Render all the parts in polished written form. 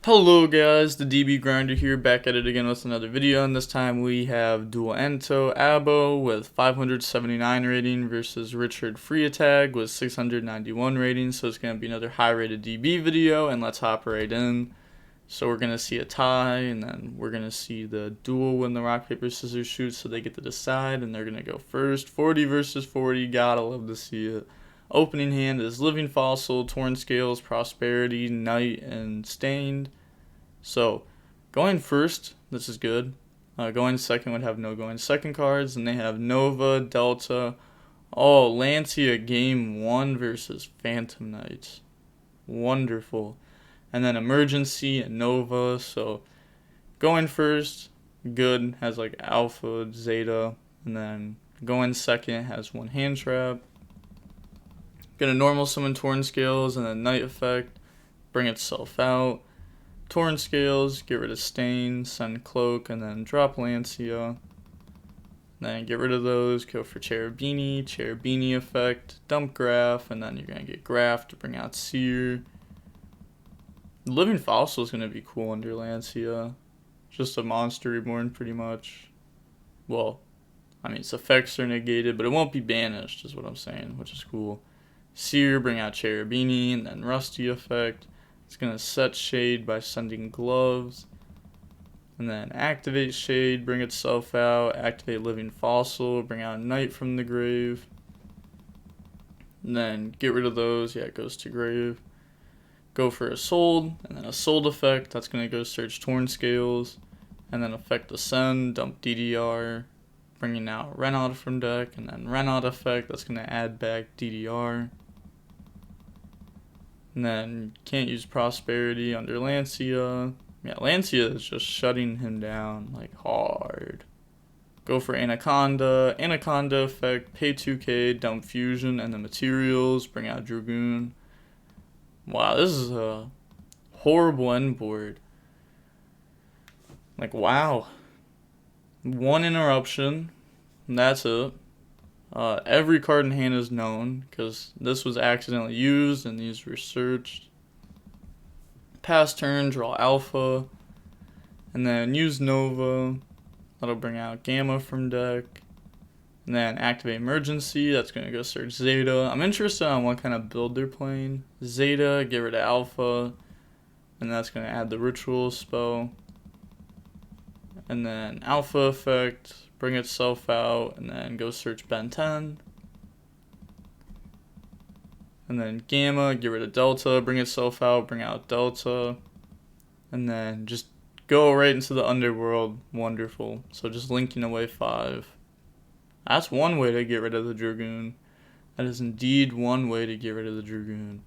Hello guys, the DB Grinder here, back at it again with another video, and this time we have Duelento Abo with 579 rating versus Richard Freetag with 691 rating, so it's going to be another high rated DB video, and let's hop right in. So we're going to see a tie, and then we're going to see the duel win the rock, paper, scissors shoot, so they get to decide, and they're going to go first. 40 versus 40, gotta love to see it. Opening hand is Living Fossil, Torn Scales, Prosperity, Knight, and Stained. So, going first, this is good. Going second would have no going second cards, and they have Nova, Delta. Oh, Lancia game 1 versus Phantom Knights. Wonderful. And then Emergency and Nova. So, going first, good, has like Alpha, Zeta. And then going second has one hand trap. Gonna normal summon Torn Scales and then Night Effect, bring itself out. Torn Scales, get rid of Stain, send Cloak, and then drop Lancia. Then get rid of those, go for Cherubini effect, dump Graph, and then you're gonna get Graph to bring out Seer. Living Fossil is gonna be cool under Lancia. Just a monster reborn pretty much. Well, I mean its effects are negated, but it won't be banished is what I'm saying, which is cool. Seer, bring out Cherubini, and then Rusty effect. It's going to set Shade by sending Gloves. And then activate Shade, bring itself out. Activate Living Fossil, bring out Knight from the grave. And then get rid of those, yeah, it goes to grave. Go for a Sold, and then a Sold effect. That's going to go search Torn Scales. And then effect Ascend, dump DDR. Bringing out Renaud from deck, and then Renaud effect. That's going to add back DDR. And then can't use Prosperity under Lancia. Yeah, Lancia is just shutting him down like hard. Go for Anaconda. Anaconda effect, pay 2k, dump Fusion and the materials, bring out Dragoon. Wow, this is a horrible end board. Like, wow. One interruption, and that's it. Every card in hand is known, because this was accidentally used, and these were searched. Pass turn, draw Alpha, and then use Nova. That'll bring out Gamma from deck. And then activate Emergency, that's going to go search Zeta. I'm interested on what kind of build they're playing. Zeta, get rid of Alpha, and that's going to add the Ritual spell. And then Alpha effect, bring itself out, and then go search Ben 10. And then Gamma, get rid of Delta, bring itself out, bring out Delta. And then just go right into the Underworld. Wonderful. So just linking away 5. That's one way to get rid of the Dragoon. That is indeed one way to get rid of the Dragoon.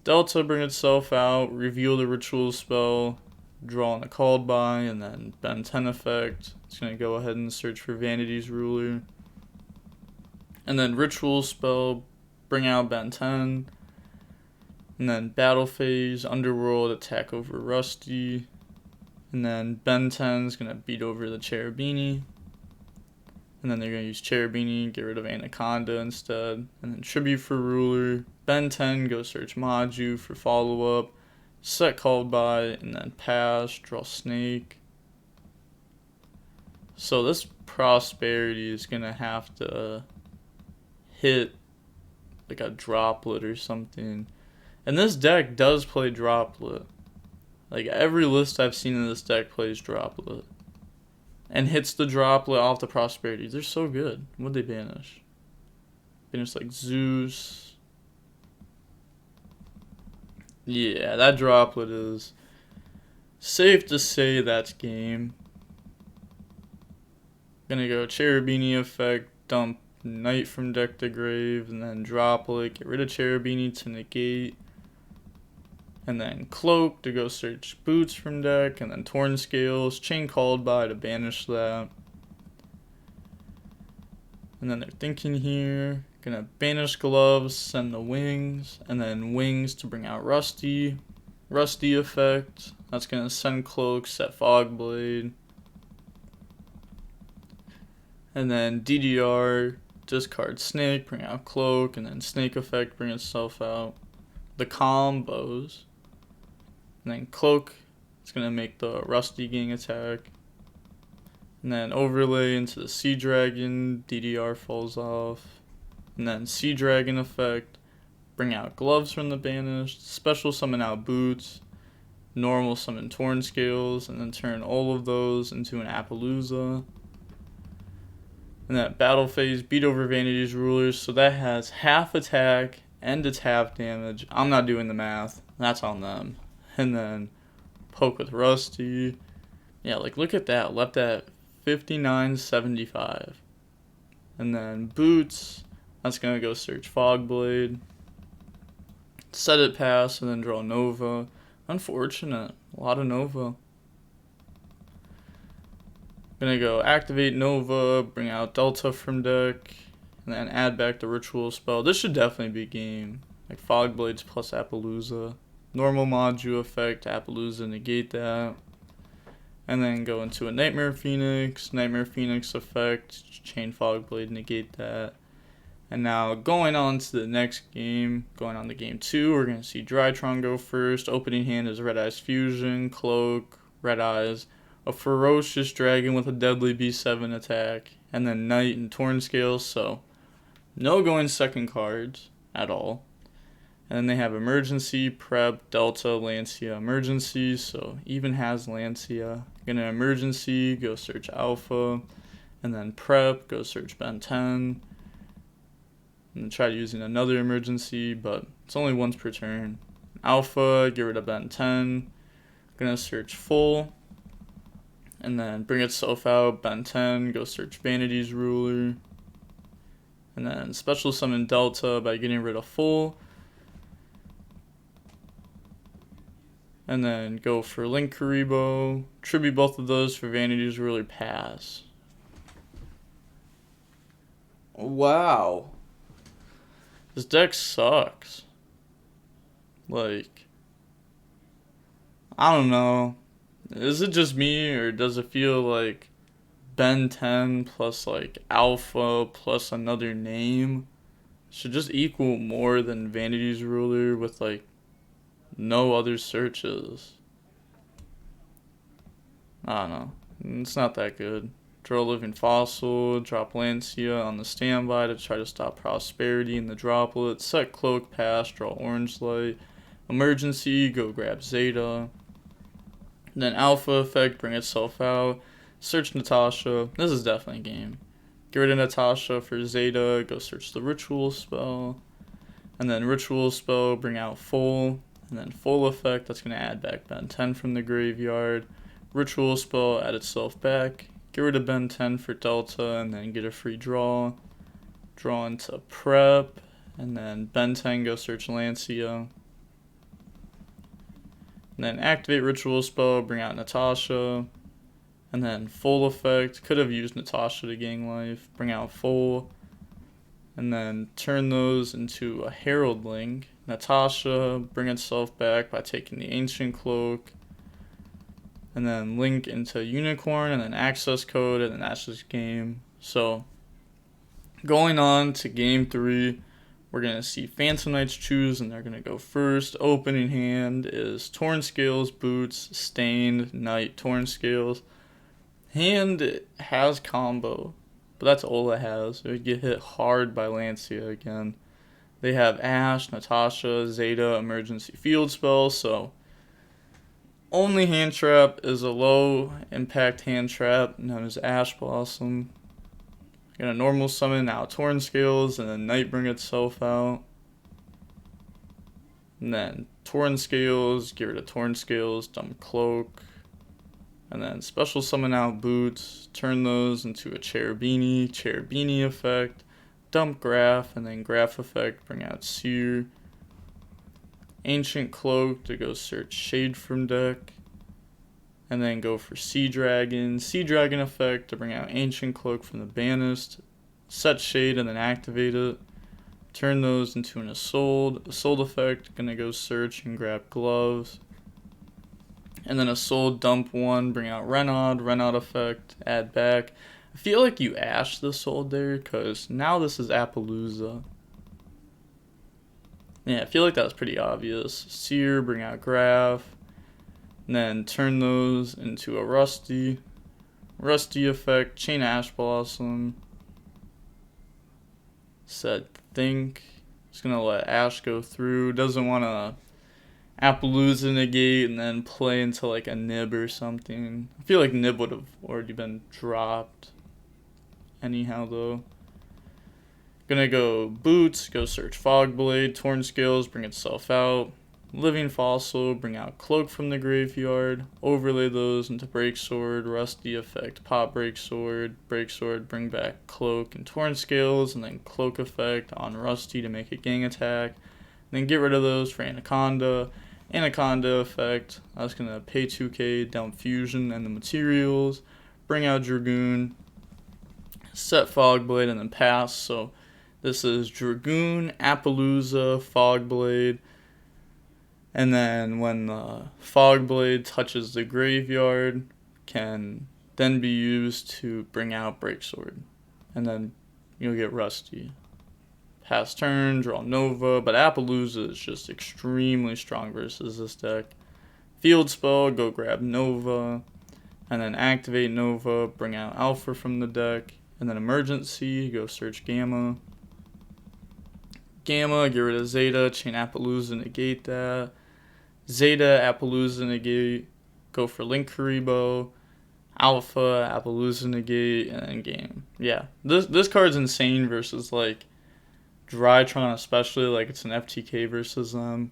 Delta, bring itself out, reveal the Ritual spell, draw on a called by, and then Ben 10 effect. It's going to go ahead and search for Vanity's Ruler. And then Ritual spell, bring out Ben 10. And then Battle Phase, Underworld, attack over Rusty. And then Ben 10 is going to beat over the Cherubini. And then they're going to use Cherubini, get rid of Anaconda instead. And then Tribute for Ruler. Ben 10, go search Maju for follow-up. Set called by, and then pass, draw Snake. So this Prosperity is going to have to hit like a Droplet or something. And this deck does play Droplet. Like every list I've seen in this deck plays Droplet. And hits the Droplet off the Prosperity. They're so good. What'd they banish? Banish like Zeus. Yeah, that Droplet is safe to say that's game. Gonna go Cherubini effect, dump Knight from deck to grave, and then Droplet, get rid of Cherubini to negate. And then Cloak to go search Boots from deck, and then Torn Scales, Chain Called By to banish that. And then they're thinking here, gonna banish Gloves, send the Wings, and then Wings to bring out Rusty. Rusty effect, that's gonna send Cloak, set Fogblade. And then DDR, discard Snake, bring out Cloak, and then Snake effect, bring itself out. The combos. And then Cloak It's going to make the Rusty Gang attack. And then overlay into the Sea Dragon, DDR falls off. And then Sea Dragon effect, bring out Gloves from the banished, special summon out Boots, normal summon Torn Scales, and then turn all of those into an Appaloosa. And that battle phase, beat over Vanity's Rulers, so that has half attack and it's half damage. I'm not doing the math, that's on them. And then poke with Rusty. Yeah, like look at that, left at 59.75. And then Boots, that's gonna go search Fogblade. Set it pass and then draw Nova. Unfortunate, a lot of Nova. Gonna go activate Nova, bring out Delta from deck, and then add back the Ritual spell. This should definitely be game. Like Fogblades plus Appaloosa. Normal Module effect, Appaloosa negate that. And then go into a Nightmare Phoenix effect, Chain Fogblade, negate that. And now going on to the next game, going on to game 2, we're going to see Drytron go first. Opening hand is Red Eyes Fusion, Cloak, Red Eyes, a Ferocious Dragon with a Deadly B7 attack, and then Knight and Torn Scales, so no going second cards at all. And then they have Emergency, Prep, Delta, Lancia, Emergency, so even has Lancia. Gonna Emergency, go search Alpha, and then Prep, go search Ben 10. And try using another Emergency, but it's only once per turn. Alpha, get rid of Ben 10. Gonna search Full, and then bring itself out, Ben 10, go search Vanity's Ruler. And then special summon Delta by getting rid of Full. And then go for Link Karibo, tribute both of those for Vanity's Ruler, pass. Wow. This deck sucks. Like, I don't know. Is it just me, or does it feel like Ben 10 plus like Alpha plus another name should just equal more than Vanity's Ruler with like no other searches? I don't know. It's not that good. Draw Living Fossil, drop Lancia on the standby to try to stop Prosperity in the droplet, set Cloak, pass, draw Orange Light, Emergency, go grab Zeta, then Alpha effect, bring itself out, search Natasha. This is definitely a game. Get rid of Natasha for Zeta, go search the Ritual spell, and then Ritual spell, bring out Full, and then Full effect, that's going to add back Ben 10 from the graveyard. Ritual spell, add itself back. Get rid of Ben 10 for Delta, and then get a free draw. Draw into Prep, and then Ben 10, go search Lancia. And then activate Ritual spell, bring out Natasha. And then Full effect, could have used Natasha to gain life. Bring out Full. And then turn those into a Herald Link. Natasha, bring itself back by taking the Ancient Cloak. And then Link into Unicorn, and then Access Code, and then that's just game. So, going on to game 3, we're going to see Phantom Knights choose, and they're going to go first. Opening hand is Torn Scales, Boots, Stained, Knight, Torn Scales. Hand has combo, but that's all it has. It would get hit hard by Lancia again. They have Ash, Natasha, Zeta, Emergency Field Spell, so only hand trap is a low impact hand trap known as Ash Blossom. Gonna normal summon out Torn Scales, and then Knight bring itself out. And then Torn Scales, get rid of Torn Scales, dump Cloak. And then special summon out Boots, turn those into a Cherubini effect, dump Graph, and then Graph effect, bring out Seer. Ancient Cloak to go search Shade from deck, and then go for Sea Dragon effect to bring out Ancient Cloak from the banished, set Shade and then activate it, turn those into an Assault effect, gonna go search and grab Gloves, and then Assault, dump 1, bring out Renaud effect, add back. I feel like you Ash the Assault there, because now this is Appaloosa. Yeah, I feel like that was pretty obvious. Seer, bring out Graph. and then turn those into a Rusty effect, Chain Ash Blossom, set Think. Just gonna let Ash go through. Doesn't want to Appaloosa negate and then play into like a Nib or something. I feel like Nib would have already been dropped anyhow though. Gonna go Boots, go search Fogblade, Torn Scales, bring itself out. Living Fossil, bring out Cloak from the graveyard, overlay those into Breaksword, Rusty effect, pop Breaksword, bring back Cloak and Torn Scales, and then Cloak effect on Rusty to make a gang attack. And then get rid of those for Anaconda effect. I was going to pay 2k, down Fusion and the materials, bring out Dragoon, set Fogblade, and then pass. So this is Dragoon, Appaloosa, Fogblade. And then when the Fogblade touches the graveyard, can then be used to bring out Breaksword. And then you'll get Rusty. Pass turn, draw Nova, but Appaloosa is just extremely strong versus this deck. Field spell, go grab Nova, and then activate Nova, bring out Alpha from the deck, and then emergency, go search Gamma. Gamma, get rid of Zeta, chain Appaloosa, negate that. Zeta, Appaloosa, negate, go for Link Karibo, Alpha, Appaloosa, negate, and then game. Yeah, this card's insane versus like Drytron especially, like it's an FTK versus them.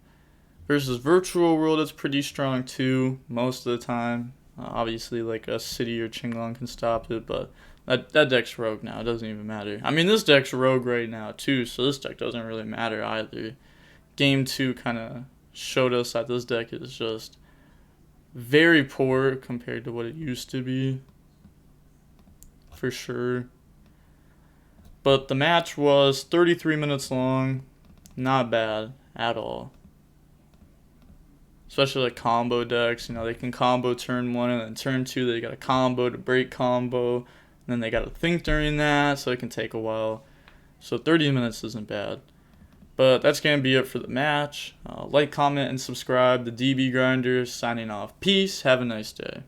Versus Virtual World, it's pretty strong too, most of the time. Obviously, like a City or Chinglong can stop it, but that deck's rogue now. It doesn't even matter. I mean, this deck's rogue right now too, so this deck doesn't really matter either. Game 2 kind of showed us that this deck is just very poor compared to what it used to be, for sure. But the match was 33 minutes long, not bad at all. Especially like combo decks, you know, they can combo turn 1 and then turn 2 they got a combo to break combo, and then they got to think during that, so it can take a while. So 30 minutes isn't bad. But that's going to be it for the match. Like, comment, and subscribe. The DB Grinder signing off. Peace. Have a nice day.